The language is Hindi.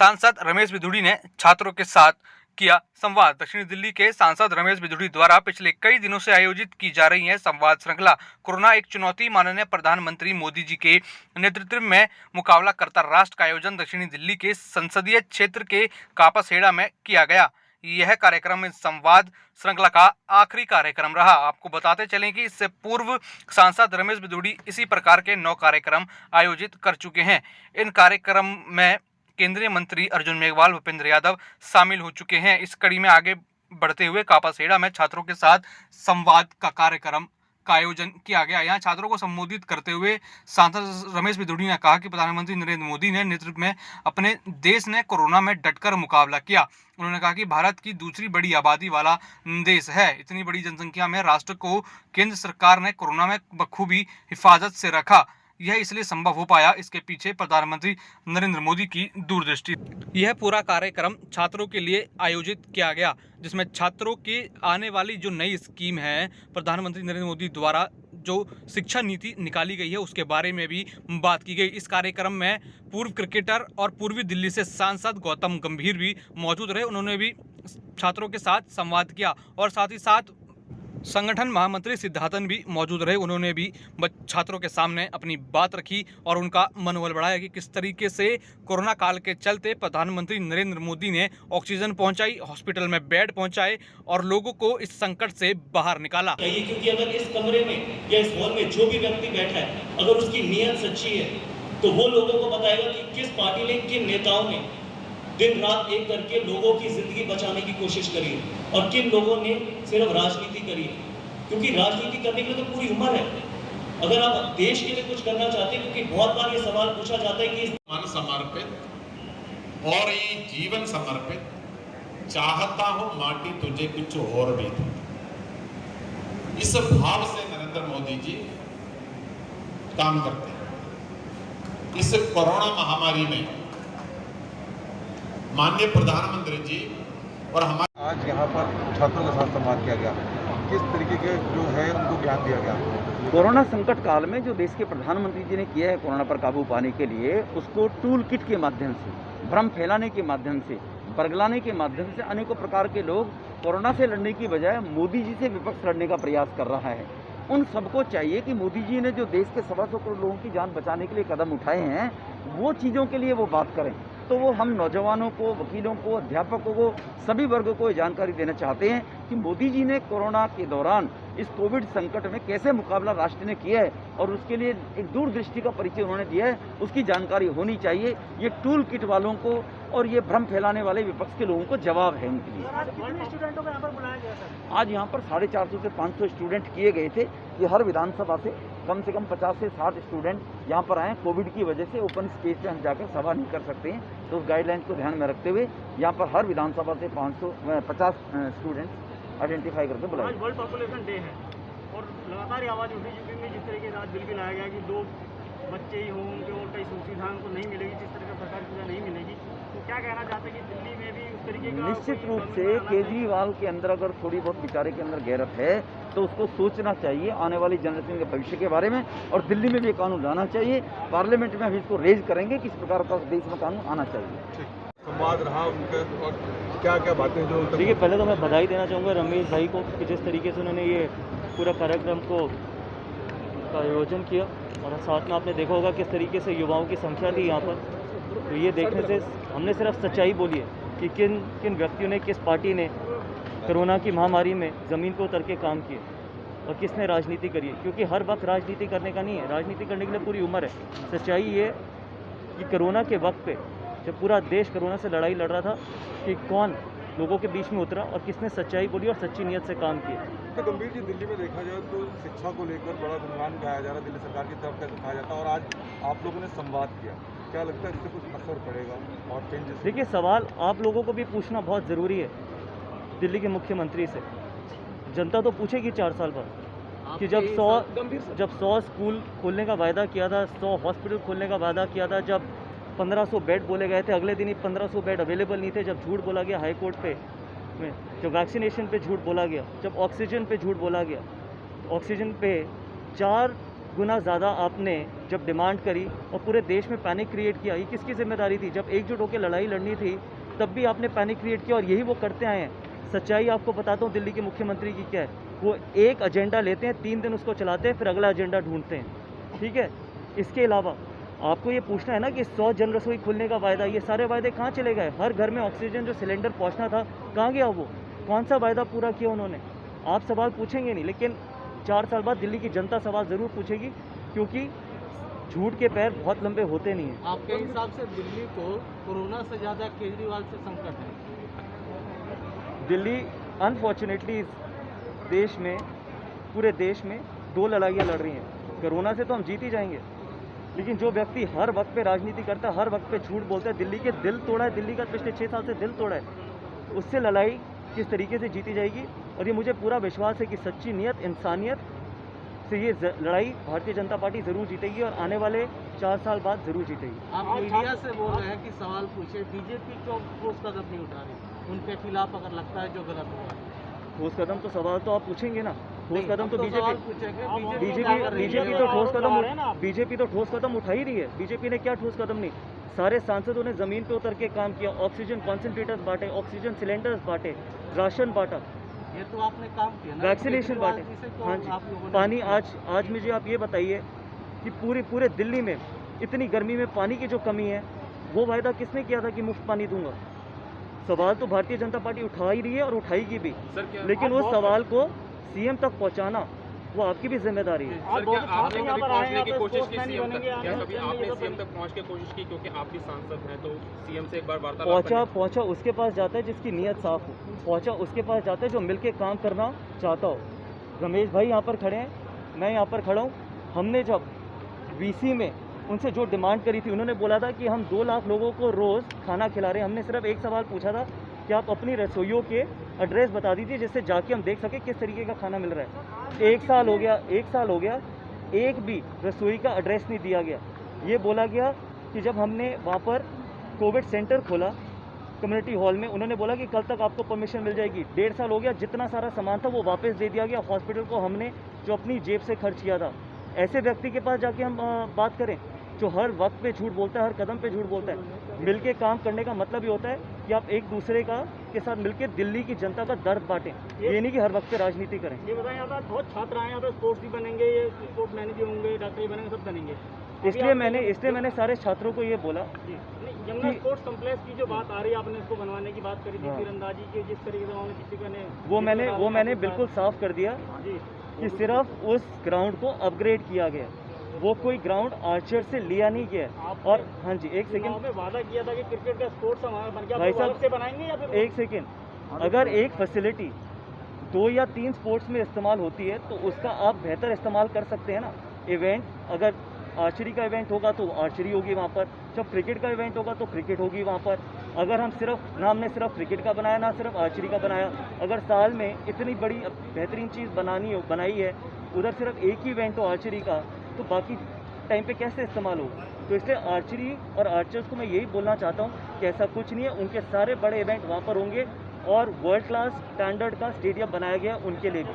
सांसद रमेश बिधूड़ी ने छात्रों के साथ किया संवाद। दक्षिणी दिल्ली के सांसद रमेश बिधूड़ी द्वारा पिछले कई दिनों से आयोजित की जा रही है संवाद श्रृंखला कोरोना एक चुनौती, माननीय प्रधानमंत्री मोदी जी के नेतृत्व में मुकाबला करता राष्ट्र का आयोजन दक्षिणी दिल्ली के संसदीय क्षेत्र के कापासेड़ा में किया गया। यह कार्यक्रम इस संवाद श्रृंखला का आखिरी कार्यक्रम रहा। आपको बताते चलें कि इससे पूर्व सांसद रमेश बिधूड़ी इसी प्रकार के 9 कार्यक्रम आयोजित कर चुके हैं। इन कार्यक्रम में केंद्रीय मंत्री अर्जुन मेघवाल, भूपेंद्र यादव शामिल हो चुके हैं। इस कड़ी में आगे बढ़ते हुए कापासेड़ा में छात्रों के साथ संवाद का कार्यक्रम का आयोजन किया गया। यहाँ छात्रों को संबोधित करते हुए सांसद रमेश बिधूड़ी ने कहा कि प्रधानमंत्री नरेंद्र मोदी ने नेतृत्व में अपने देश ने कोरोना में डटकर मुकाबला किया। उन्होंने कहा कि भारत की दूसरी बड़ी आबादी वाला देश है। इतनी बड़ी जनसंख्या में राष्ट्र को केंद्र सरकार ने कोरोना में बखूबी हिफाजत से रखा। यह इसलिए संभव हो पाया, इसके पीछे प्रधानमंत्री नरेंद्र मोदी की दूरदृष्टि। यह पूरा कार्यक्रम छात्रों के लिए आयोजित किया गया, जिसमें छात्रों की आने वाली जो नई स्कीम है, प्रधानमंत्री नरेंद्र मोदी द्वारा जो शिक्षा नीति निकाली गई है उसके बारे में भी बात की गई। इस कार्यक्रम में पूर्व क्रिकेटर और पूर्वी दिल्ली से सांसद गौतम गंभीर भी मौजूद रहे। उन्होंने भी छात्रों के साथ संवाद किया और साथ ही साथ संगठन महामंत्री सिद्धार्थन भी मौजूद रहे। उन्होंने भी छात्रों के सामने अपनी बात रखी और उनका मनोबल बढ़ाया कि किस तरीके से कोरोना काल के चलते प्रधानमंत्री नरेंद्र मोदी ने ऑक्सीजन पहुंचाई, हॉस्पिटल में बेड पहुंचाए और लोगों को इस संकट से बाहर निकाला। क्योंकि अगर इस कमरे में या इस हॉल में जो भी व्यक्ति बैठा है, अगर उसकी नीयत सच्ची है तो वो लोगों को बताएगा कि किस पार्टी ने, किन नेताओं ने दिन रात एक करके लोगों की जिंदगी बचाने की कोशिश करी है और किन लोगों ने सिर्फ राजनीति करी है। क्योंकि राजनीति करने के लिए तो पूरी उम्र है। अगर आप देश के लिए कुछ करना चाहते हैं, क्योंकि बहुत बार ये सवाल पूछा जाता है कि मन समर्पित और ये जीवन समर्पित, चाहता हूं माटी तुझे कुछ और भी दे। इस भाव से नरेंद्र मोदी जी काम करते हैं। इस कोरोना महामारी में माननीय प्रधानमंत्री जी और हमारे आज यहाँ पर छात्रों के साथ संवाद किया गया, किस तरीके के जो है उनको ज्ञान दिया गया। कोरोना संकट काल में जो देश के प्रधानमंत्री जी ने किया है कोरोना पर काबू पाने के लिए, उसको टूल किट के माध्यम से, भ्रम फैलाने के माध्यम से, बरगलाने के माध्यम से अनेकों प्रकार के लोग कोरोना से लड़ने की बजाय मोदी जी से विपक्ष लड़ने का प्रयास कर रहा है। उन सबको चाहिए कि मोदी जी ने जो देश के 125 करोड़ लोगों की जान बचाने के लिए कदम उठाए हैं, वो चीज़ों के लिए वो बात करें। तो वो हम नौजवानों को, वकीलों को, अध्यापकों को, सभी वर्गों को जानकारी देना चाहते हैं कि मोदी जी ने कोरोना के दौरान इस कोविड संकट में कैसे मुकाबला राष्ट्र ने किया है और उसके लिए एक दूरदृष्टि का परिचय उन्होंने दिया है, उसकी जानकारी होनी चाहिए। ये टूल किट वालों को और ये भ्रम फैलाने वाले विपक्ष के लोगों को जवाब है उनके लिए। स्टूडेंटों को यहाँ पर बुलाया गया सर? आज यहाँ पर 450 से 500 स्टूडेंट किए गए थे कि हर विधानसभा से कम 50 से 60 स्टूडेंट यहाँ पर आए। कोविड की वजह से ओपन स्टेज पे हम जाकर सभा नहीं कर सकते हैं, तो उस गाइडलाइंस को ध्यान में रखते हुए यहाँ पर हर विधानसभा से 550 स्टूडेंट्स आइडेंटिफाई करके बुलाए। आज वर्ल्ड पॉपुलेशन डे है और लगातार आवाज़ उठी चुकी है जिस तरीके से आज बिल भी लाया गया कि 2 बच्चे ही हों उनके और कई सुविधाएं उनको नहीं मिलेगी, जिस तरह का सरकारी सुविधा नहीं मिलेगी। तो क्या कहना चाहते हैं कि दिल्ली में भी उस तरीके का निश्चित रूप से केजरीवाल के अंदर अगर थोड़ी बहुत बेचारे के अंदर गैरत है तो उसको सोचना चाहिए आने वाली जनरेशन के भविष्य के बारे में, और दिल्ली में भी कानून लाना चाहिए। पार्लियामेंट में हम इसको रेज करेंगे किस प्रकार का देश में कानून आना चाहिए। संवाद रहा उनके और क्या क्या बातें जो देखिए, पहले तो मैं बधाई देना चाहूँगा रमेश भाई को कि जिस तरीके से उन्होंने ये पूरा कार्यक्रम को आयोजन किया, और साथ में आपने देखा होगा किस तरीके से युवाओं की संख्या थी यहाँ पर। तो ये देखने से हमने सिर्फ सच्चाई बोली है कि किन किन व्यक्तियों ने, किस पार्टी ने कोरोना की महामारी में ज़मीन पर उतर के काम किए और किसने राजनीति करी है। क्योंकि हर वक्त राजनीति करने का नहीं है, राजनीति करने के लिए पूरी उम्र है। सच्चाई ये कि कोरोना के वक्त पे जब पूरा देश कोरोना से लड़ाई लड़ रहा था कि कौन लोगों के बीच में उतरा और किसने सच्चाई बोली और सच्ची नीयत से काम किया। तो गंभीर जी, दिल्ली में देखा जाए तो शिक्षा को लेकर बड़ा गुणगान गाया जा रहा है दिल्ली सरकार की तरफ से कहा जाता है, और आज आप लोगों ने संवाद किया, क्या लगता है इससे कुछ असर पड़ेगा और चेंजेस? देखिए, सवाल आप लोगों को भी पूछना बहुत ज़रूरी है। दिल्ली के मुख्यमंत्री से जनता तो पूछेगी 4 साल बाद कि जब 100 स्कूल खोलने का वायदा किया था, 100 हॉस्पिटल खोलने का वायदा किया था, जब 1500 बेड बोले गए थे, अगले दिन ही 1500 बेड अवेलेबल नहीं थे, जब झूठ बोला गया हाई कोर्ट पे में, जब वैक्सीनेशन पे झूठ बोला गया, जब ऑक्सीजन पे झूठ बोला गया, ऑक्सीजन पे 4 गुना ज़्यादा आपने जब डिमांड करी और पूरे देश में पैनिक क्रिएट किया, ये किसकी जिम्मेदारी थी? जब एकजुट होकर लड़ाई लड़नी थी तब भी आपने पैनिक क्रिएट किया और यही वो करते आए हैं। सच्चाई आपको बताता हूँ दिल्ली के मुख्यमंत्री की क्या है, वो एक एजेंडा लेते हैं, 3 दिन उसको चलाते हैं, फिर अगला एजेंडा ढूंढते हैं। ठीक है, इसके अलावा आपको ये पूछना है ना कि 100 जन रसोई खुलने का वायदा, ये सारे वायदे कहाँ चले गए? हर घर में ऑक्सीजन जो सिलेंडर पहुँचना था, कहाँ गया वो? कौन सा वायदा पूरा किया उन्होंने? आप सवाल पूछेंगे नहीं, लेकिन 4 साल बाद दिल्ली की जनता सवाल ज़रूर पूछेगी, क्योंकि झूठ के पैर बहुत लंबे होते नहीं हैं। आपके हिसाब से दिल्ली को कोरोना से ज़्यादा केजरीवाल से संकट है? दिल्ली अनफॉर्चुनेटली इस देश में, पूरे देश में 2 लड़ाइयाँ लड़ रही हैं। कोरोना से तो हम जीत ही जाएंगे, लेकिन जो व्यक्ति हर वक्त पे राजनीति करता है, हर वक्त पे झूठ बोलता है, दिल्ली के दिल तोड़ा है, दिल्ली का पिछले 6 साल से दिल तोड़ा है, उससे लड़ाई किस तरीके से जीती जाएगी। और ये मुझे पूरा विश्वास है कि सच्ची नीयत, इंसानियत से ये लड़ाई भारतीय जनता पार्टी ज़रूर जीतेगी और आने वाले 4 साल बाद ज़रूर जीतेगी। आप मीडिया से बोल रहे हैं कि सवाल पूछे, बीजेपी क्यों ठोस कदम नहीं उठा रही उनके खिलाफ अगर लगता है जो गलत हो रहा है? ठोस कदम तो सवाल तो आप पूछेंगे ना, ठोस कदम तो सवाल बीजेपी पूछेंगे, बीजेपी तो ठोस कदम, बीजेपी तो ठोस कदम उठा ही रही है। बीजेपी ने क्या ठोस कदम नहीं, सारे सांसदों ने ज़मीन पे उतर के काम किया, ऑक्सीजन कॉन्सेंट्रेटर्स बांटे, ऑक्सीजन सिलेंडर्स बांटे, राशन बांटा, ये तो आपने काम किया ना, वैक्सीनेशन बांटे। केजरीवाल जी से हाँ तो आप लोगों जी, ने पानी आज मुझे आप ये बताइए कि पूरे दिल्ली में इतनी गर्मी में पानी की जो कमी है, वो वायदा किसने किया था कि मुफ्त पानी दूंगा? सवाल तो भारतीय जनता पार्टी उठा ही रही है और उठाएगी भी, लेकिन उस सवाल को सीएम तक पहुंचाना वो आपकी भी जिम्मेदारी है। सर, क्या आपने कभी पहुंचने की कोशिश की सीएम तक? क्या कभी आपने तो सीएम तक पहुंच के कोशिश की, क्योंकि आप भी सांसद हैं, तो सीएम से एक बार वार्तालाप पहुंचा उसके पास जाता है जिसकी नीयत साफ हो, पहुंचा उसके पास जाता है जो मिलके काम करना चाहता हो। रमेश भाई यहाँ पर खड़े हैं, मैं यहाँ पर खड़ा हूँ। हमने जब वीसी में उनसे जो डिमांड करी थी, उन्होंने बोला था कि हम 2 लाख लोगों को रोज़ खाना खिला रहे हैं। हमने सिर्फ एक सवाल पूछा था कि आप अपनी रसोइयों के एड्रेस बता दीजिए, जिससे जाके हम देख सकें किस तरीके का खाना मिल रहा है। 1 साल हो गया, एक भी रसोई का एड्रेस नहीं दिया गया। ये बोला गया कि जब हमने वहाँ पर कोविड सेंटर खोला कम्युनिटी हॉल में, उन्होंने बोला कि कल तक आपको परमिशन मिल जाएगी। 1.5 साल हो गया, जितना सारा सामान था वो वापस दे दिया गया हॉस्पिटल को, हमने जो अपनी जेब से खर्च किया था। ऐसे व्यक्ति के पास जाके हम बात करें जो हर वक्त पे झूठ बोलता है, हर कदम पे झूठ बोलता है। मिलके काम करने का मतलब ये होता है कि आप एक दूसरे के साथ मिलके दिल्ली की जनता का दर्द बांटें, ये नहीं कि हर वक्त पे राजनीति करें। ये बताएं, यहाँ पर बहुत छात्र आए, यहाँ पर स्पोर्ट्स भी बनेंगे, ये स्पोर्ट्स मैनेजर होंगे, डॉक्टर भी बनेंगे, सब बनेंगे। इसलिए मैंने सारे छात्रों को ये बोला। यमुना स्पोर्ट्स कॉम्प्लेक्स की जो बात आ रही है, आपने इसको बनवाने की बात करी थी, हाँ। तीरंदाजी की जिस तरीके से उन्होंने किसी ने वो मैंने बिल्कुल साफ कर दिया जी कि सिर्फ उस ग्राउंड को अपग्रेड किया गया, वो कोई ग्राउंड आर्चर से लिया नहीं गया। और हाँ जी, एक चुनाव सेकंड में वादा किया था कि क्रिकेट का स्पोर्ट्स हमारा बन गया, भाई आप वो साहब, अलग से बनाएंगे या फिर एक सेकंड, अगर एक फैसिलिटी 2 या 3 स्पोर्ट्स में इस्तेमाल होती है तो उसका आप बेहतर इस्तेमाल कर सकते हैं ना। इवेंट अगर आर्चरी का इवेंट होगा तो आर्चरी होगी वहाँ पर, जब क्रिकेट का इवेंट होगा तो क्रिकेट होगी वहाँ पर। अगर हम हमने सिर्फ क्रिकेट का बनाया, ना सिर्फ आर्चरी का बनाया, अगर साल में इतनी बड़ी बेहतरीन चीज़ बनाई है, उधर सिर्फ एक ही इवेंट हो आर्चरी का, तो बाकी टाइम पे कैसे इस्तेमाल हो? तो इसलिए आर्चरी और आर्चर्स को मैं यही बोलना चाहता हूँ कि ऐसा कुछ नहीं है, उनके सारे बड़े इवेंट वहाँ पर होंगे और वर्ल्ड क्लास स्टैंडर्ड का स्टेडियम बनाया गया उनके लिए भी।